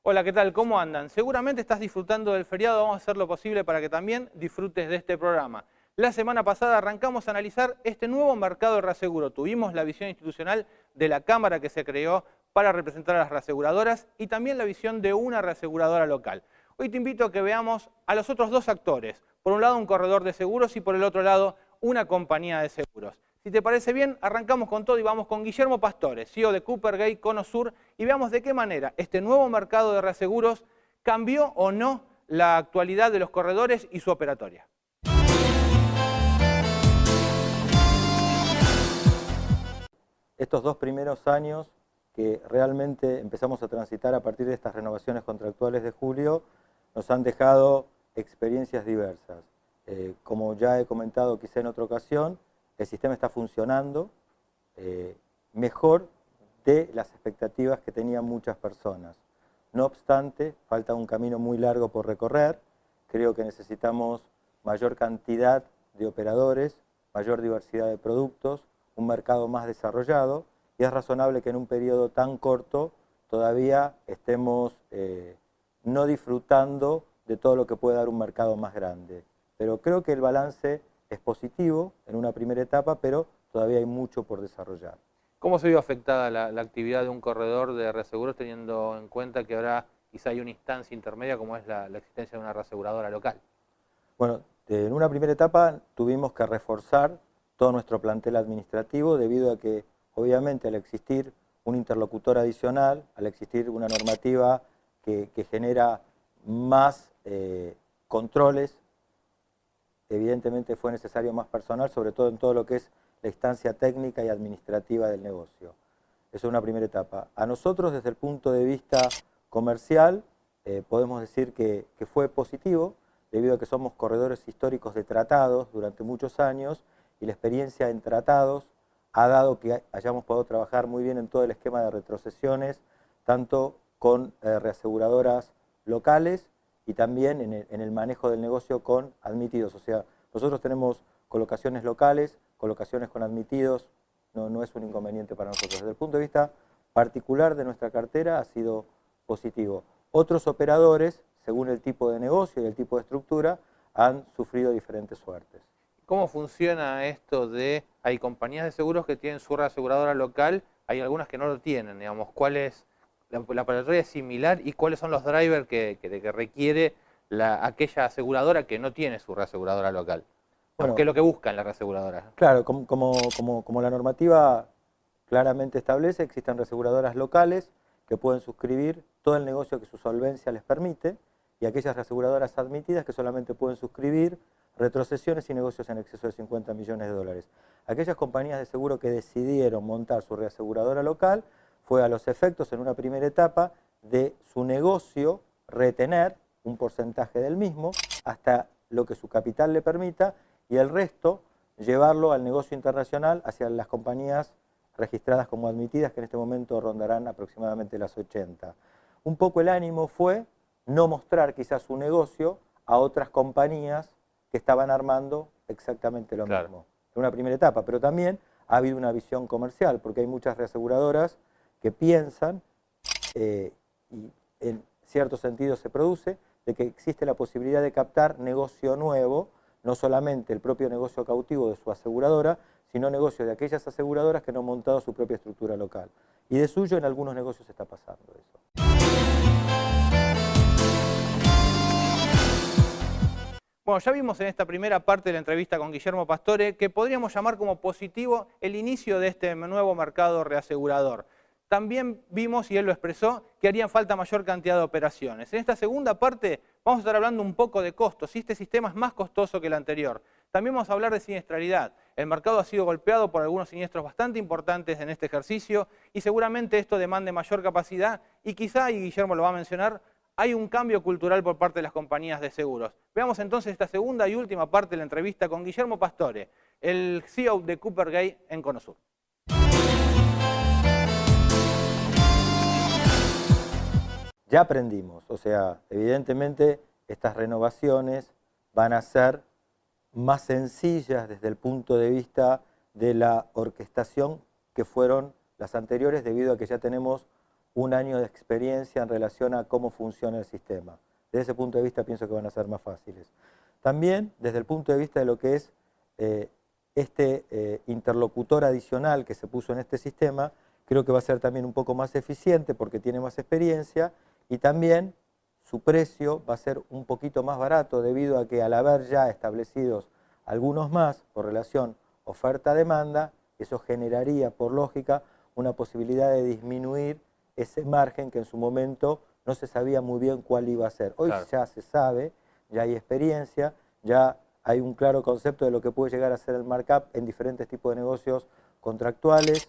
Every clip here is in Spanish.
Hola, ¿qué tal? ¿Cómo andan? Seguramente estás disfrutando del feriado, vamos a hacer lo posible para que también disfrutes de este programa. La semana pasada arrancamos a analizar este nuevo mercado de reaseguro. Tuvimos la visión institucional de la Cámara que se creó para representar a las reaseguradoras y también la visión de una reaseguradora local. Hoy te invito a que veamos a los otros dos actores. Por un lado un corredor de seguros y por el otro lado una compañía de seguros. Si te parece bien, arrancamos con todo y vamos con Guillermo Pastore, CEO de Cooper Gay Conosur, y veamos de qué manera este nuevo mercado de reaseguros cambió o no la actualidad de los corredores y su operatoria. Estos 2 primeros años que realmente empezamos a transitar a partir de estas renovaciones contractuales de julio, nos han dejado experiencias diversas. Como ya he comentado quizá en otra ocasión, el sistema está funcionando mejor de las expectativas que tenían muchas personas. No obstante, falta un camino muy largo por recorrer. Creo que necesitamos mayor cantidad de operadores, mayor diversidad de productos, un mercado más desarrollado, y es razonable que en un periodo tan corto todavía estemos no disfrutando de todo lo que puede dar un mercado más grande. Pero creo que el balance es positivo en una primera etapa, pero todavía hay mucho por desarrollar. ¿Cómo se vio afectada la actividad de un corredor de reaseguros teniendo en cuenta que ahora quizá hay una instancia intermedia como es la existencia de una reaseguradora local? Bueno, en una primera etapa tuvimos que reforzar todo nuestro plantel administrativo debido a que, obviamente, al existir un interlocutor adicional, al existir una normativa que genera más controles, evidentemente fue necesario más personal, sobre todo en todo lo que es la instancia técnica y administrativa del negocio. Eso es una primera etapa. A nosotros, desde el punto de vista comercial, podemos decir que fue positivo, debido a que somos corredores históricos de tratados durante muchos años, y la experiencia en tratados ha dado que hayamos podido trabajar muy bien en todo el esquema de retrocesiones, tanto con reaseguradoras locales y también en el manejo del negocio con admitidos. O sea, nosotros tenemos colocaciones locales, colocaciones con admitidos, no es un inconveniente para nosotros. Desde el punto de vista particular de nuestra cartera ha sido positivo. Otros operadores, según el tipo de negocio y el tipo de estructura, han sufrido diferentes suertes. ¿Cómo funciona esto de, hay compañías de seguros que tienen su reaseguradora local, hay algunas que no lo tienen, digamos, cuál es, la operatoria es similar y cuáles son los drivers que requiere aquella aseguradora que no tiene su reaseguradora local? Bueno, ¿qué es lo que buscan las reaseguradoras? Claro, como la normativa claramente establece, existen reaseguradoras locales que pueden suscribir todo el negocio que su solvencia les permite, y aquellas reaseguradoras admitidas que solamente pueden suscribir retrocesiones y negocios en exceso de 50 millones de dólares. Aquellas compañías de seguro que decidieron montar su reaseguradora local, fue a los efectos en una primera etapa de su negocio retener un porcentaje del mismo hasta lo que su capital le permita, y el resto llevarlo al negocio internacional hacia las compañías registradas como admitidas, que en este momento rondarán aproximadamente las 80. Un poco el ánimo fue no mostrar quizás su negocio a otras compañías que estaban armando exactamente lo mismo. En una primera etapa, pero también ha habido una visión comercial, porque hay muchas reaseguradoras que piensan, y en cierto sentido se produce, de que existe la posibilidad de captar negocio nuevo, no solamente el propio negocio cautivo de su aseguradora, sino negocio de aquellas aseguradoras que no han montado su propia estructura local. Y de suyo en algunos negocios está pasando eso. Bueno, ya vimos en esta primera parte de la entrevista con Guillermo Pastore que podríamos llamar como positivo el inicio de este nuevo mercado reasegurador. También vimos, y él lo expresó, que harían falta mayor cantidad de operaciones. En esta segunda parte vamos a estar hablando un poco de costos, si este sistema es más costoso que el anterior. También vamos a hablar de siniestralidad. El mercado ha sido golpeado por algunos siniestros bastante importantes en este ejercicio y seguramente esto demande mayor capacidad y quizá, y Guillermo lo va a mencionar, hay un cambio cultural por parte de las compañías de seguros. Veamos entonces esta segunda y última parte de la entrevista con Guillermo Pastore, el CEO de Cooper Gay en Conosur. Ya aprendimos, o sea, evidentemente estas renovaciones van a ser más sencillas desde el punto de vista de la orquestación que fueron las anteriores, debido a que ya tenemos un año de experiencia en relación a cómo funciona el sistema. Desde ese punto de vista pienso que van a ser más fáciles. También desde el punto de vista de lo que es interlocutor adicional que se puso en este sistema, creo que va a ser también un poco más eficiente porque tiene más experiencia y también su precio va a ser un poquito más barato debido a que al haber ya establecidos algunos más por relación oferta-demanda, eso generaría por lógica una posibilidad de disminuir ese margen que en su momento no se sabía muy bien cuál iba a ser. Hoy Claro. ya se sabe, ya hay experiencia, ya hay un claro concepto de lo que puede llegar a ser el markup en diferentes tipos de negocios contractuales,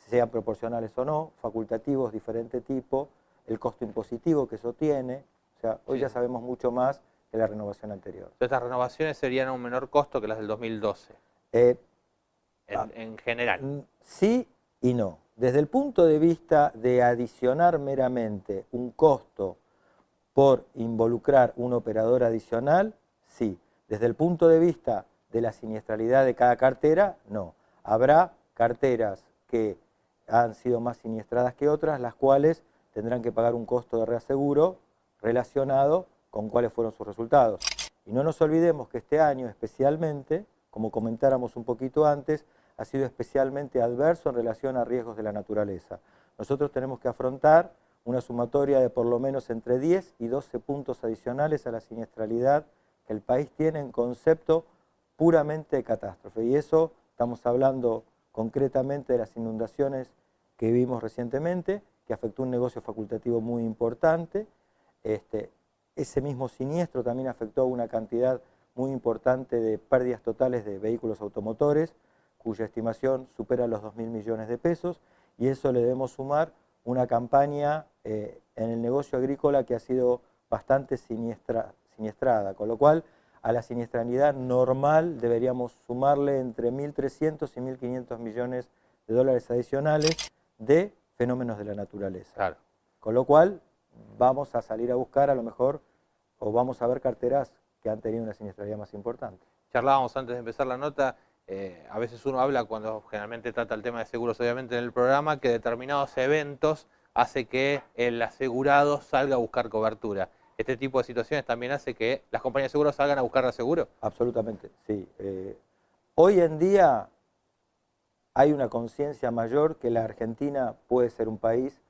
sean proporcionales o no, facultativos, diferente tipo, el costo impositivo que eso tiene. O sea, hoy Sí, ya sí. sabemos mucho más que la renovación anterior. Estas renovaciones serían a un menor costo que las del 2012, Eh, en general. Sí y no. Desde el punto de vista de adicionar meramente un costo por involucrar un operador adicional, sí. Desde el punto de vista de la siniestralidad de cada cartera, no. Habrá carteras que han sido más siniestradas que otras, las cuales tendrán que pagar un costo de reaseguro relacionado con cuáles fueron sus resultados. Y no nos olvidemos que este año especialmente, como comentáramos un poquito antes, ha sido especialmente adverso en relación a riesgos de la naturaleza. Nosotros tenemos que afrontar una sumatoria de por lo menos entre 10 y 12 puntos adicionales a la siniestralidad que el país tiene en concepto puramente de catástrofe. Y eso estamos hablando concretamente de las inundaciones que vimos recientemente, que afectó un negocio facultativo muy importante. Ese mismo siniestro también afectó a una cantidad muy importante de pérdidas totales de vehículos automotores, cuya estimación supera los 2.000 millones de pesos, y eso le debemos sumar una campaña en el negocio agrícola que ha sido bastante siniestrada, con lo cual a la siniestralidad normal deberíamos sumarle entre 1.300 y 1.500 millones de dólares adicionales de fenómenos de la naturaleza. Claro. Con lo cual vamos a salir a buscar a lo mejor, o vamos a ver carteras que han tenido una siniestralidad más importante. Charlábamos antes de empezar la nota, a veces uno habla cuando generalmente trata el tema de seguros, obviamente en el programa, que determinados eventos hace que el asegurado salga a buscar cobertura. Este tipo de situaciones también hace que las compañías de seguros salgan a buscar seguro. Absolutamente, sí. Hoy en día hay una conciencia mayor que la Argentina puede ser un país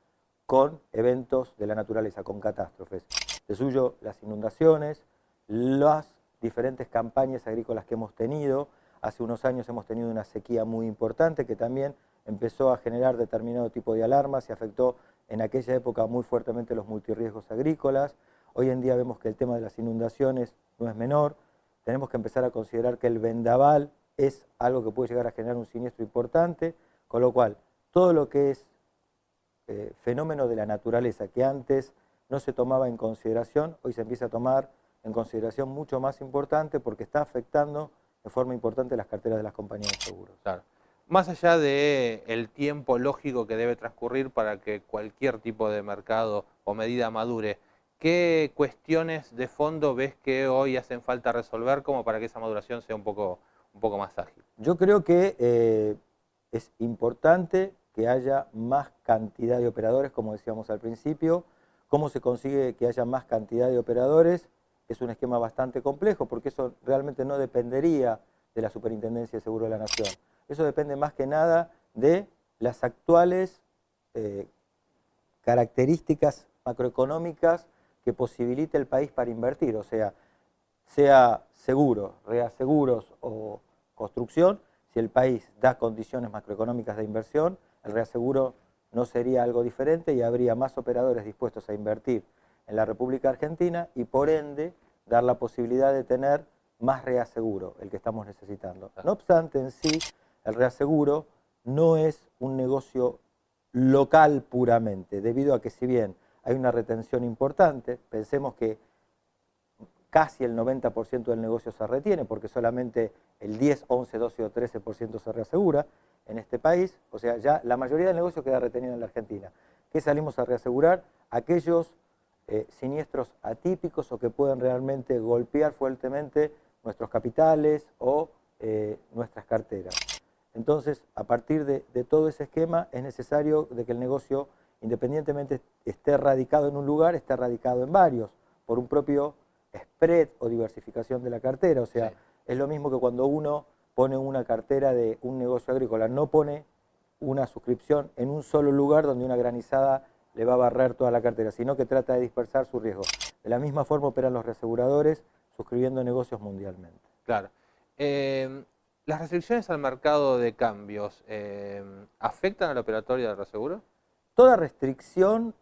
con eventos de la naturaleza, con catástrofes. De suyo, las inundaciones, las diferentes campañas agrícolas que hemos tenido. Hace unos años hemos tenido una sequía muy importante que también empezó a generar determinado tipo de alarmas y afectó en aquella época muy fuertemente los multirriesgos agrícolas. Hoy en día vemos que el tema de las inundaciones no es menor. Tenemos que empezar a considerar que el vendaval es algo que puede llegar a generar un siniestro importante, con lo cual todo lo que es fenómeno de la naturaleza que antes no se tomaba en consideración, hoy se empieza a tomar en consideración mucho más importante porque está afectando de forma importante las carteras de las compañías de seguros. Claro. Más allá del tiempo lógico que debe transcurrir para que cualquier tipo de mercado o medida madure, ¿qué cuestiones de fondo ves que hoy hacen falta resolver como para que esa maduración sea un poco más ágil? Yo creo que es importante que haya más cantidad de operadores, como decíamos al principio. ¿Cómo se consigue que haya más cantidad de operadores? Es un esquema bastante complejo porque eso realmente no dependería de la Superintendencia de Seguros de la Nación. Eso depende más que nada de las actuales características macroeconómicas que posibilite el país para invertir, o sea seguros, reaseguros o construcción. Si el país da condiciones macroeconómicas de inversión, el reaseguro no sería algo diferente y habría más operadores dispuestos a invertir en la República Argentina y por ende dar la posibilidad de tener más reaseguro, el que estamos necesitando. No obstante, en sí, el reaseguro no es un negocio local puramente, debido a que si bien hay una retención importante, pensemos que casi el 90% del negocio se retiene, porque solamente el 10, 11, 12 o 13% se reasegura en este país. O sea, ya la mayoría del negocio queda retenido en la Argentina. ¿Qué salimos a reasegurar? Aquellos siniestros atípicos o que pueden realmente golpear fuertemente nuestros capitales o nuestras carteras. Entonces, a partir de todo ese esquema, es necesario de que el negocio independientemente esté radicado en un lugar, esté radicado en varios, por un propio spread o diversificación de la cartera. O sea, sí, es lo mismo que cuando uno pone una cartera de un negocio agrícola, no pone una suscripción en un solo lugar donde una granizada le va a barrer toda la cartera, sino que trata de dispersar su riesgo. De la misma forma operan los reaseguradores suscribiendo negocios mundialmente. Claro. ¿Las restricciones al mercado de cambios afectan a la operatoria del reaseguro? Toda restricción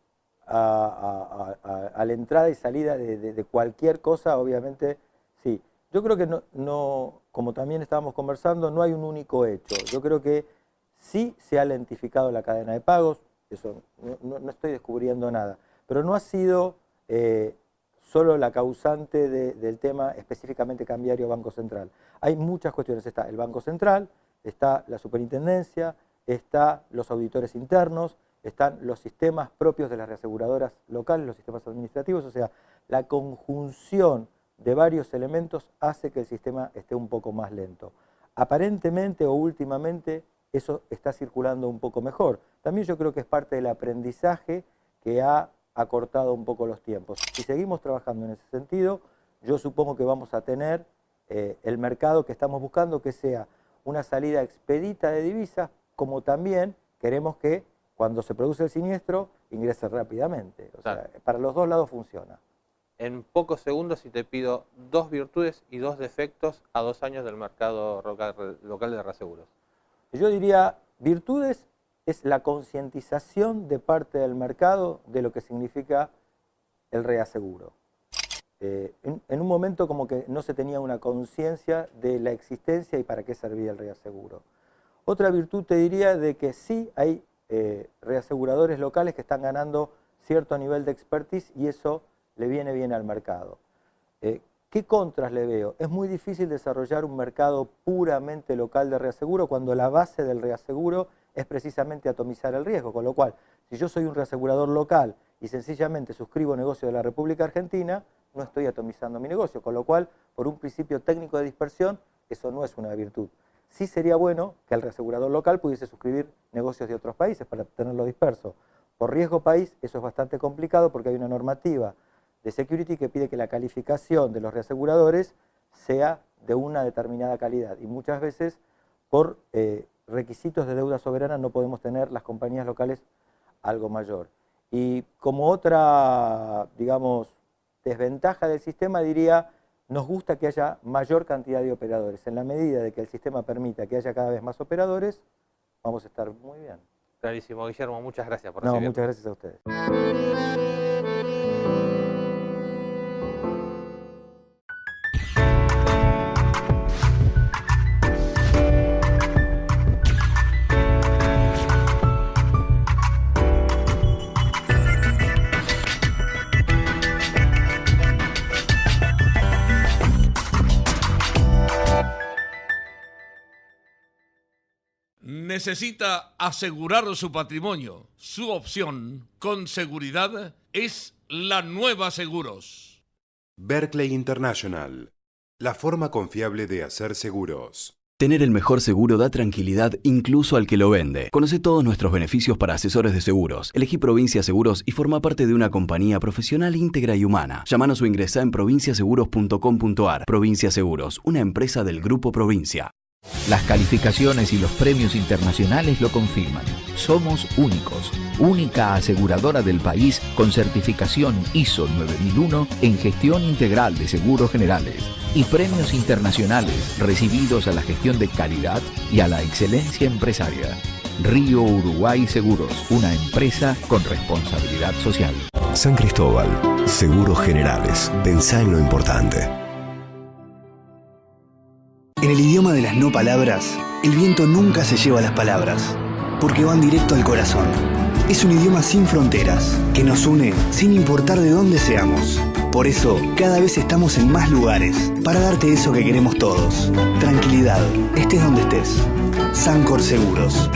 a la entrada y salida de cualquier cosa, obviamente, sí. Yo creo que no, como también estábamos conversando, no hay un único hecho. Yo creo que sí se ha lentificado la cadena de pagos, eso no estoy descubriendo nada, pero no ha sido solo la causante del tema específicamente cambiario Banco Central. Hay muchas cuestiones, está el Banco Central, está la Superintendencia, está los auditores internos, están los sistemas propios de las reaseguradoras locales, los sistemas administrativos, o sea, la conjunción de varios elementos hace que el sistema esté un poco más lento. Aparentemente o últimamente eso está circulando un poco mejor. También yo creo que es parte del aprendizaje que ha acortado un poco los tiempos. Si seguimos trabajando en ese sentido, yo supongo que vamos a tener el mercado que estamos buscando, que sea una salida expedita de divisas, como también queremos que cuando se produce el siniestro ingrese rápidamente. O sea, para los dos lados funciona. En pocos segundos, si te pido 2 virtudes y 2 defectos a 2 años del mercado local de reaseguros. Yo diría, virtudes es la concientización de parte del mercado de lo que significa el reaseguro. En un momento como que no se tenía una conciencia de la existencia y para qué servía el reaseguro. Otra virtud te diría de que sí hay reaseguradores locales que están ganando cierto nivel de expertise y eso le viene bien al mercado. ¿Qué contras le veo? Es muy difícil desarrollar un mercado puramente local de reaseguro cuando la base del reaseguro es precisamente atomizar el riesgo, con lo cual, si yo soy un reasegurador local y sencillamente suscribo negocio de la República Argentina, no estoy atomizando mi negocio, con lo cual, por un principio técnico de dispersión, eso no es una virtud. Sí sería bueno que el reasegurador local pudiese suscribir negocios de otros países para tenerlo disperso. Por riesgo país, eso es bastante complicado porque hay una normativa de security que pide que la calificación de los reaseguradores sea de una determinada calidad y muchas veces por requisitos de deuda soberana no podemos tener las compañías locales algo mayor. Y como otra, digamos, desventaja del sistema diría, nos gusta que haya mayor cantidad de operadores. En la medida de que el sistema permita que haya cada vez más operadores, vamos a estar muy bien. Clarísimo, Guillermo, muchas gracias por recibirnos. No, muchas gracias a ustedes. Necesita asegurar su patrimonio. Su opción, con seguridad, es La Nueva Seguros. Berkeley International, la forma confiable de hacer seguros. Tener el mejor seguro da tranquilidad incluso al que lo vende. Conoce todos nuestros beneficios para asesores de seguros. Elegí Provincia Seguros y forma parte de una compañía profesional, íntegra y humana. Llámanos o ingresá en provinciaseguros.com.ar. Provincia Seguros, una empresa del Grupo Provincia. Las calificaciones y los premios internacionales lo confirman. Somos únicos, única aseguradora del país con certificación ISO 9001 en gestión integral de seguros generales y premios internacionales recibidos a la gestión de calidad y a la excelencia empresaria. Río Uruguay Seguros, una empresa con responsabilidad social. San Cristóbal, Seguros Generales. Pensá en lo importante. En el idioma de las no palabras, el viento nunca se lleva las palabras, porque van directo al corazón. Es un idioma sin fronteras, que nos une sin importar de dónde seamos. Por eso, cada vez estamos en más lugares, para darte eso que queremos todos. Tranquilidad, estés donde estés. Sancor Seguros.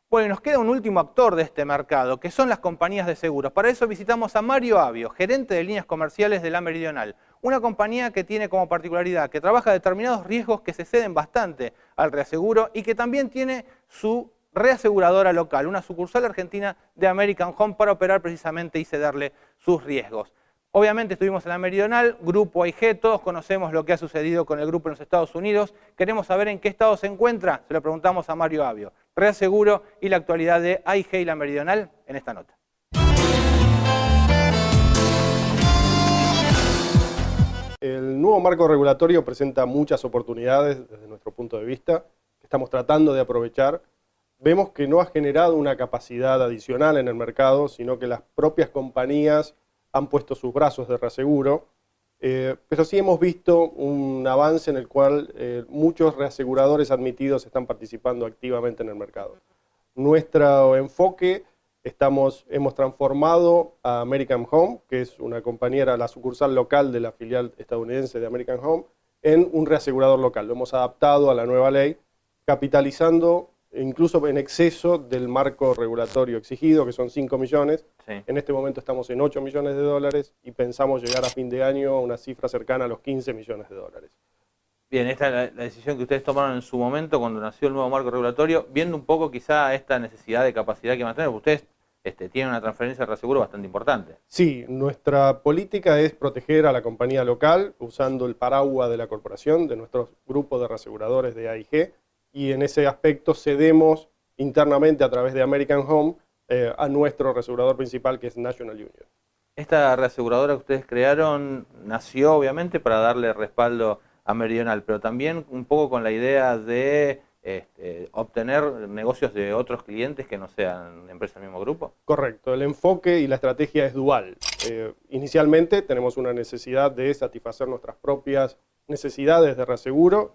Bueno, nos queda un último actor de este mercado, que son las compañías de seguros. Para eso visitamos a Mario Avio, gerente de líneas comerciales de La Meridional, una compañía que tiene como particularidad que trabaja determinados riesgos que se ceden bastante al reaseguro y que también tiene su reaseguradora local, una sucursal argentina de American Home para operar precisamente y cederle sus riesgos. Obviamente estuvimos en la Meridional, Grupo AIG, todos conocemos lo que ha sucedido con el grupo en los Estados Unidos. Queremos saber en qué estado se encuentra, se lo preguntamos a Mario Avio. Reaseguro y la actualidad de AIG y la Meridional en esta nota. El nuevo marco regulatorio presenta muchas oportunidades desde nuestro punto de vista, que estamos tratando de aprovechar. Vemos que no ha generado una capacidad adicional en el mercado, sino que las propias compañías han puesto sus brazos de reaseguro, pero sí hemos visto un avance en el cual muchos reaseguradores admitidos están participando activamente en el mercado. Nuestro enfoque, hemos transformado a American Home, que es una compañía, era la sucursal local de la filial estadounidense de American Home, en un reasegurador local. Lo hemos adaptado a la nueva ley, capitalizando incluso en exceso del marco regulatorio exigido, que son 5 millones. Sí. En este momento estamos en 8 millones de dólares y pensamos llegar a fin de año a una cifra cercana a los 15 millones de dólares. Bien, esta es la decisión que ustedes tomaron en su momento cuando nació el nuevo marco regulatorio, viendo un poco quizá esta necesidad de capacidad que mantener, porque ustedes tienen una transferencia de reaseguro bastante importante. Sí, nuestra política es proteger a la compañía local usando el paraguas de la corporación, de nuestro grupo de reaseguradores de AIG, y en ese aspecto cedemos internamente a través de American Home a nuestro reasegurador principal, que es National Union. Esta reaseguradora que ustedes crearon nació obviamente para darle respaldo a Meridional, pero también un poco con la idea de obtener negocios de otros clientes que no sean empresas del mismo grupo. Correcto, el enfoque y la estrategia es dual. Inicialmente tenemos una necesidad de satisfacer nuestras propias necesidades de reaseguro,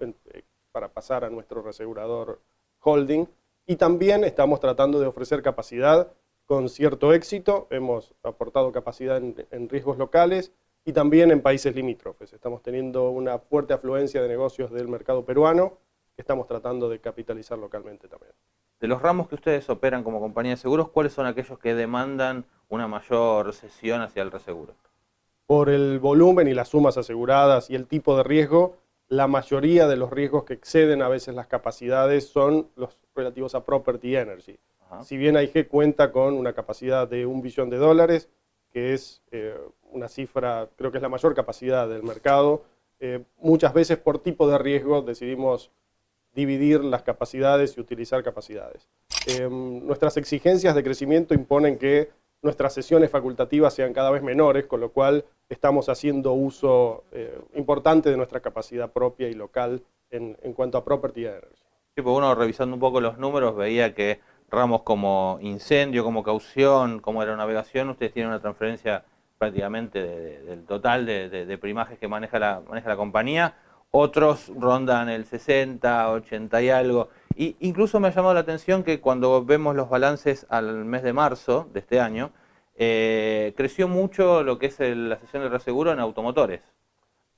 para pasar a nuestro reasegurador holding, y también estamos tratando de ofrecer capacidad con cierto éxito. Hemos aportado capacidad en riesgos locales y también en países limítrofes. Estamos teniendo una fuerte afluencia de negocios del mercado peruano que estamos tratando de capitalizar localmente también. De los ramos que ustedes operan como compañía de seguros, ¿cuáles son aquellos que demandan una mayor cesión hacia el reaseguro? Por el volumen y las sumas aseguradas y el tipo de riesgo, la mayoría de los riesgos que exceden a veces las capacidades son los relativos a Property Energy. Ajá. Si bien AIG cuenta con una capacidad de $1 billón, que es una cifra, creo que es la mayor capacidad del mercado, muchas veces por tipo de riesgo decidimos dividir las capacidades y utilizar capacidades. Nuestras exigencias de crecimiento imponen que nuestras sesiones facultativas sean cada vez menores, con lo cual estamos haciendo uso importante de nuestra capacidad propia y local en cuanto a Property Energy. Sí, pues uno revisando un poco los números veía que ramos como incendio, como caución, como aeronavegación, ustedes tienen una transferencia prácticamente del total de primajes que maneja la compañía. Otros rondan el 60, 80 y algo. Y incluso me ha llamado la atención que cuando vemos los balances al mes de marzo de este año, creció mucho lo que es la sesión de reaseguro en automotores.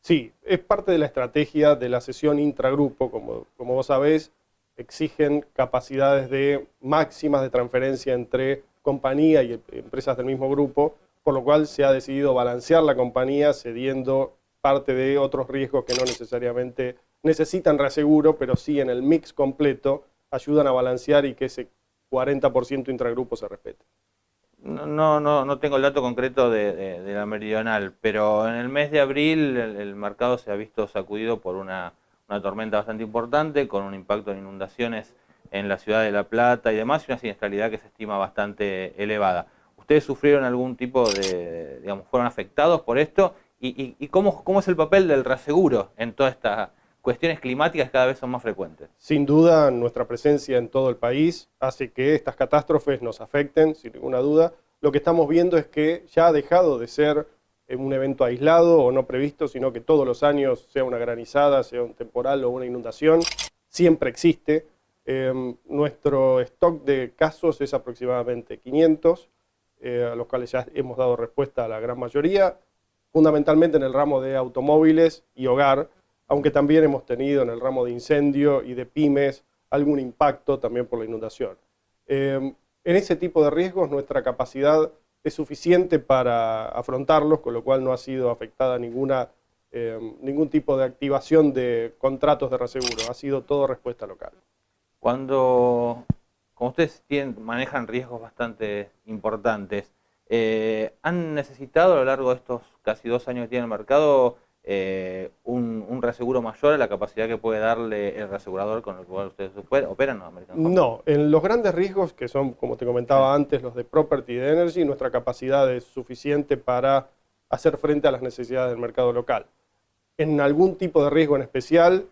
Sí, es parte de la estrategia de la sesión intragrupo. Como vos sabés, exigen capacidades máximas de transferencia entre compañía y empresas del mismo grupo, por lo cual se ha decidido balancear la compañía cediendo parte de otros riesgos que no necesariamente necesitan reaseguro, pero sí en el mix completo ayudan a balancear y que ese 40% intragrupo se respete. No tengo el dato concreto de la Meridional, pero en el mes de abril el mercado se ha visto sacudido por una tormenta bastante importante, con un impacto en inundaciones en la ciudad de La Plata y demás, y una siniestralidad que se estima bastante elevada. ¿Ustedes sufrieron algún tipo digamos, fueron afectados por esto? ¿Y cómo es el papel del reaseguro en todas estas cuestiones climáticas que cada vez son más frecuentes? Sin duda, nuestra presencia en todo el país hace que estas catástrofes nos afecten, sin ninguna duda. Lo que estamos viendo es que ya ha dejado de ser un evento aislado o no previsto, sino que todos los años, sea una granizada, sea un temporal o una inundación, siempre existe. Nuestro stock de casos es aproximadamente 500, a los cuales ya hemos dado respuesta a la gran mayoría, fundamentalmente en el ramo de automóviles y hogar, aunque también hemos tenido en el ramo de incendio y de pymes algún impacto también por la inundación. En ese tipo de riesgos nuestra capacidad es suficiente para afrontarlos, con lo cual no ha sido afectada ninguna ningún tipo de activación de contratos de reaseguro, ha sido todo respuesta local. Como ustedes manejan riesgos bastante importantes, ¿han necesitado a lo largo de estos casi 2 años que tienen el mercado un reaseguro mayor a la capacidad que puede darle el reasegurador con el cual ustedes operan? No, en los grandes riesgos, que son, como te comentaba antes, los de property y de energy, nuestra capacidad es suficiente para hacer frente a las necesidades del mercado local. En algún tipo de riesgo en especial,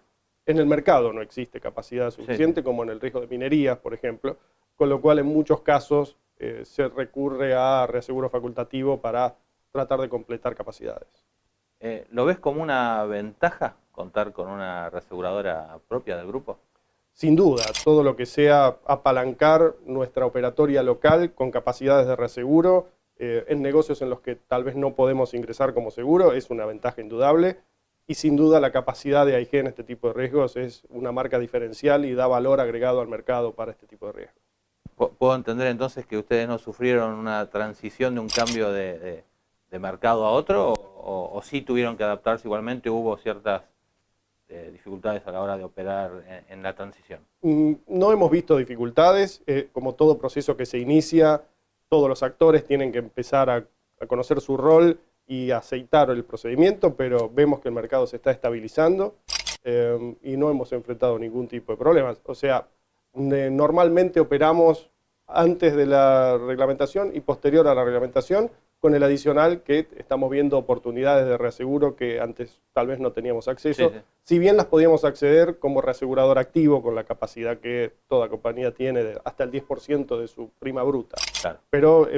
en el mercado no existe capacidad suficiente, como en el riesgo de minerías, por ejemplo, con lo cual en muchos casos se recurre a reaseguro facultativo para tratar de completar capacidades. ¿Lo ves como una ventaja contar con una reaseguradora propia del grupo? Sin duda, todo lo que sea apalancar nuestra operatoria local con capacidades de reaseguro en negocios en los que tal vez no podemos ingresar como seguro es una ventaja indudable. Y sin duda la capacidad de AIG en este tipo de riesgos es una marca diferencial y da valor agregado al mercado para este tipo de riesgos. ¿Puedo entender entonces que ustedes no sufrieron una transición de un cambio de mercado a otro o sí tuvieron que adaptarse igualmente? ¿Hubo ciertas dificultades a la hora de operar en la transición? No hemos visto dificultades. Como todo proceso que se inicia, todos los actores tienen que empezar a conocer su rol y aceitar el procedimiento, pero vemos que el mercado se está estabilizando y no hemos enfrentado ningún tipo de problemas. O sea, normalmente operamos antes de la reglamentación y posterior a la reglamentación, con el adicional que estamos viendo oportunidades de reaseguro que antes tal vez no teníamos acceso. Si bien las podíamos acceder como reasegurador activo, con la capacidad que toda compañía tiene de hasta el 10% de su prima bruta. Claro. Pero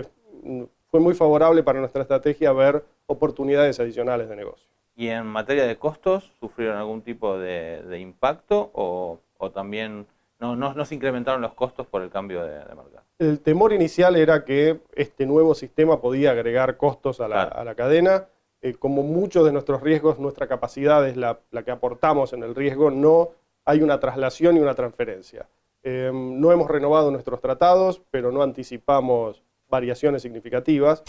fue muy favorable para nuestra estrategia ver oportunidades adicionales de negocio. ¿Y en materia de costos sufrieron algún tipo de impacto o también no se incrementaron los costos por el cambio de mercado? El temor inicial era que este nuevo sistema podía agregar costos a la cadena. Como muchos de nuestros riesgos, nuestra capacidad es la que aportamos en el riesgo, no hay una traslación y una transferencia. No hemos renovado nuestros tratados, pero no anticipamos variaciones significativas.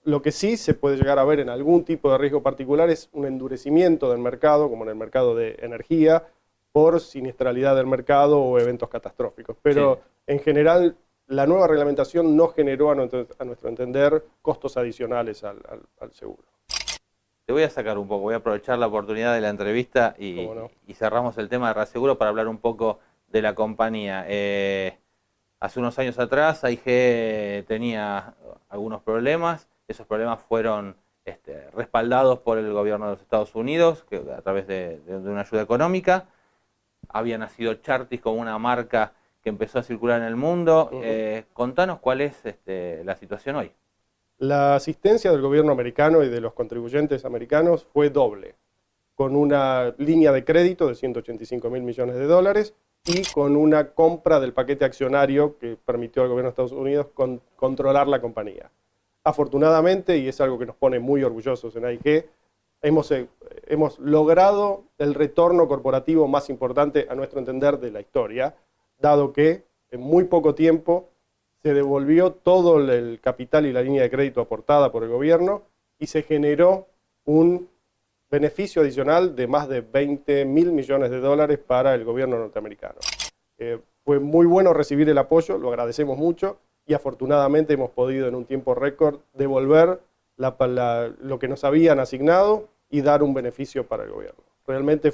Lo que sí se puede llegar a ver en algún tipo de riesgo particular es un endurecimiento del mercado, como en el mercado de energía, por siniestralidad del mercado o eventos catastróficos. Pero en general, la nueva reglamentación no generó, a nuestro entender, costos adicionales al seguro. Te voy a sacar un poco, voy a aprovechar la oportunidad de la entrevista y cerramos el tema de reaseguro para hablar un poco de la compañía. Hace unos años atrás AIG tenía algunos problemas, esos problemas fueron respaldados por el gobierno de los Estados Unidos a través de una ayuda económica. Había nacido Chartis como una marca que empezó a circular en el mundo. Contanos cuál es la situación hoy. La asistencia del gobierno americano y de los contribuyentes americanos fue doble, con una línea de crédito de 185.000 millones de dólares y con una compra del paquete accionario que permitió al gobierno de Estados Unidos controlar la compañía. Afortunadamente, y es algo que nos pone muy orgullosos en AIG, hemos logrado el retorno corporativo más importante, a nuestro entender, de la historia, dado que en muy poco tiempo se devolvió todo el capital y la línea de crédito aportada por el gobierno y se generó un beneficio adicional de más de 20.000 millones de dólares para el gobierno norteamericano. Fue muy bueno recibir el apoyo, lo agradecemos mucho y afortunadamente hemos podido en un tiempo récord devolver lo que nos habían asignado y dar un beneficio para el gobierno. Realmente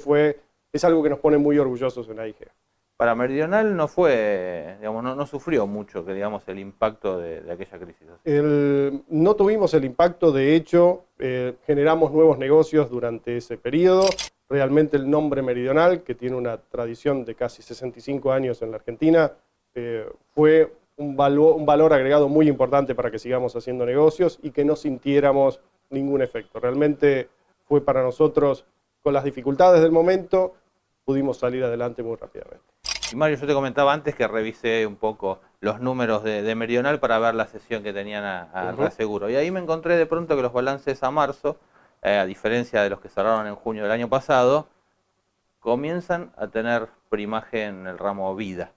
es algo que nos pone muy orgullosos en AIG. Para Meridional no fue, digamos, no sufrió mucho que digamos el impacto de aquella crisis. No tuvimos el impacto, de hecho, generamos nuevos negocios durante ese periodo. Realmente el nombre Meridional, que tiene una tradición de casi 65 años en la Argentina, fue un valor agregado muy importante para que sigamos haciendo negocios y que no sintiéramos ningún efecto. Realmente fue para nosotros, con las dificultades del momento, pudimos salir adelante muy rápidamente. Y Mario, yo te comentaba antes que revisé un poco los números de Meridional para ver la cesión que tenían a reaseguro. Y ahí me encontré de pronto que los balances a marzo, a diferencia de los que cerraron en junio del año pasado, comienzan a tener primaje en el ramo vida.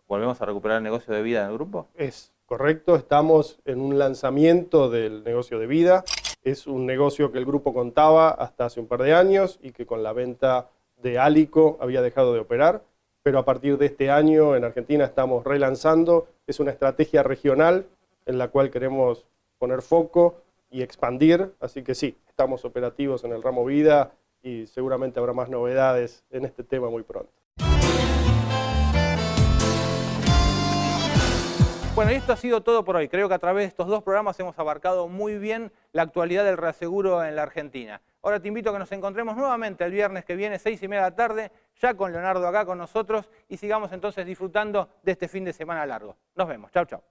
¿Volvemos a recuperar el negocio de vida en el grupo? Es correcto, estamos en un lanzamiento del negocio de vida. Es un negocio que el grupo contaba hasta hace un par de años y que con la venta de Alico había dejado de operar, pero a partir de este año en Argentina estamos relanzando. Es una estrategia regional en la cual queremos poner foco y expandir, así que sí, estamos operativos en el ramo vida y seguramente habrá más novedades en este tema muy pronto. Bueno, y esto ha sido todo por hoy. Creo que a través de estos 2 programas hemos abarcado muy bien la actualidad del reaseguro en la Argentina. Ahora te invito a que nos encontremos nuevamente el viernes que viene, 6:30 de la tarde, ya con Leonardo acá con nosotros, y sigamos entonces disfrutando de este fin de semana largo. Nos vemos. Chau, chau.